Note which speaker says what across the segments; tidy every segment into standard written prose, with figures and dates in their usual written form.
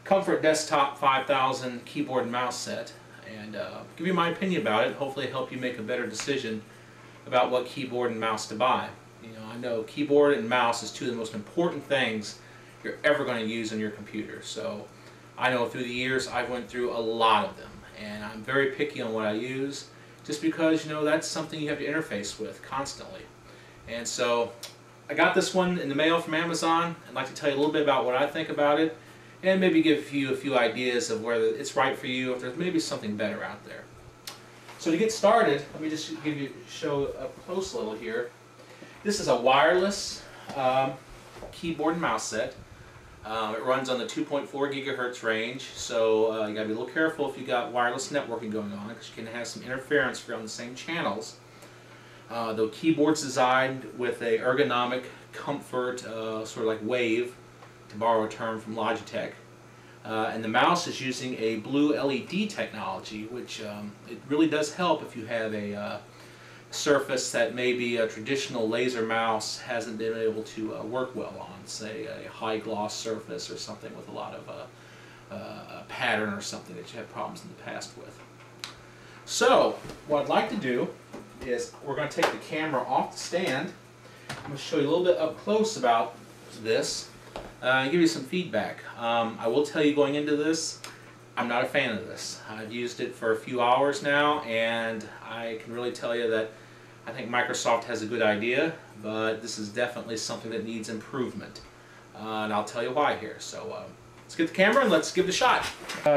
Speaker 1: Comfort Desktop 5000 keyboard and mouse set, and give you my opinion about it. Hopefully help you make a better decision about what keyboard and mouse to buy. You know, I know keyboard and mouse is two of the most important things you're ever going to use on your computer. So I know through the years I've went through a lot of them, and I'm very picky on what I use, just because, you know, that's something you have to interface with constantly. And so I got this one in the mail from Amazon. I'd like to tell you a little bit about what I think about it, and maybe give you a few ideas of whether it's right for you, if there's maybe something better out there. So to get started, let me just show up close a little here. This is a wireless keyboard and mouse set. It runs on the 2.4 gigahertz range, so you got to be a little careful if you got wireless networking going on, because you can have some interference if you're on the same channels. The keyboard's designed with a ergonomic comfort, sort of like wave, to borrow a term from Logitech. And the mouse is using a blue LED technology, which it really does help if you have a surface that maybe a traditional laser mouse hasn't been able to work well on, say a high gloss surface or something with a lot of a pattern or something that you had problems in the past with. So what I'd like to do is we're going to take the camera off the stand. I'm going to show you a little bit up close about this and give you some feedback. I will tell you going into this, I'm not a fan of this. I've used it for a few hours now, and I can really tell you that I think Microsoft has a good idea, but this is definitely something that needs improvement. And I'll tell you why here. So let's get the camera and let's give it a shot.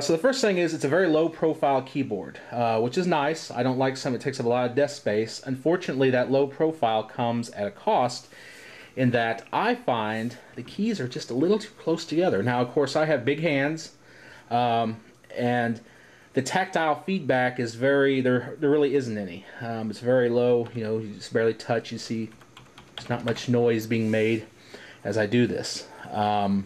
Speaker 1: So the first thing is it's a very low profile keyboard, which is nice. I don't like some, it takes up a lot of desk space. Unfortunately, that low profile comes at a cost, in that I find the keys are just a little too close together. Now, of course, I have big hands, and the tactile feedback is very, there really isn't any. It's very low, you know, you just barely touch. You see there's not much noise being made as I do this. So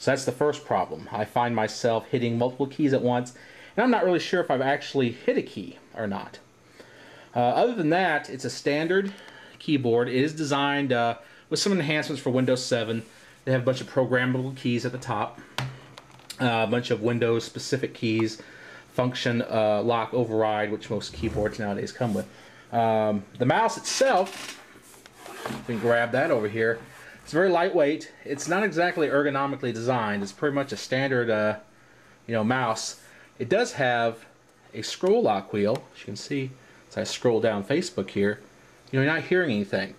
Speaker 1: that's the first problem. I find myself hitting multiple keys at once, and I'm not really sure if I've actually hit a key or not. Other than that, it's a standard keyboard. It is designed with some enhancements for Windows 7. They have a bunch of programmable keys at the top, a bunch of Windows specific keys, function, lock, override, which most keyboards nowadays come with. The mouse itself, you can grab that over here. It's very lightweight. It's not exactly ergonomically designed. It's pretty much a standard you know, mouse. It does have a scroll lock wheel, as you can see as I scroll down Facebook here. You know, you're not hearing anything.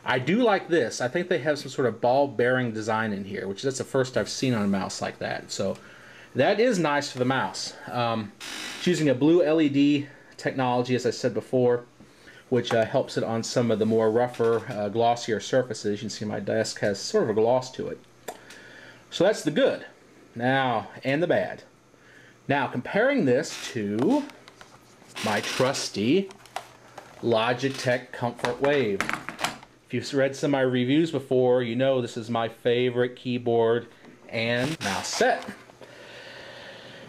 Speaker 1: I do like this. I think they have some sort of ball bearing design in here, which that's the first I've seen on a mouse like that. So that is nice for the mouse. It's using a blue LED technology, as I said before, which helps it on some of the more rougher, glossier surfaces. You can see my desk has sort of a gloss to it. So that's the good. Now, and the bad. Now, comparing this to my trusty Logitech Comfort Wave. If you've read some of my reviews before, you know this is my favorite keyboard and mouse set.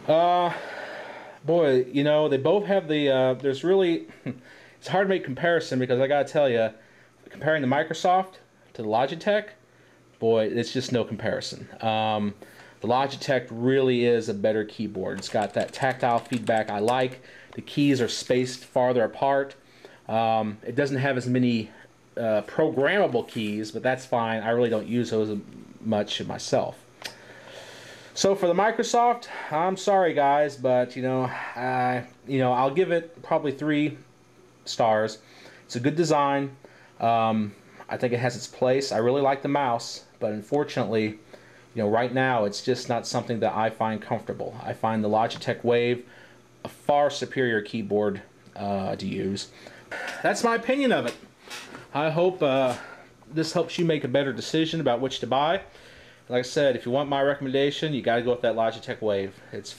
Speaker 1: Boy, you know, they both have the, there's really, it's hard to make comparison, because I gotta tell you, comparing the Microsoft to the Logitech, boy, it's just no comparison. The Logitech really is a better keyboard. It's got that tactile feedback I like. The keys are spaced farther apart. It doesn't have as many programmable keys, but that's fine. I really don't use those much myself. So for the Microsoft, I'm sorry guys, but you know, I'll give it probably 3 stars. It's a good design. I think it has its place. I really like the mouse, but unfortunately, you know, right now it's just not something that I find comfortable. I find the Logitech Wave a far superior keyboard to use. That's my opinion of it. I hope this helps you make a better decision about which to buy. Like I said, if you want my recommendation, you got to go with that Logitech Wave. It's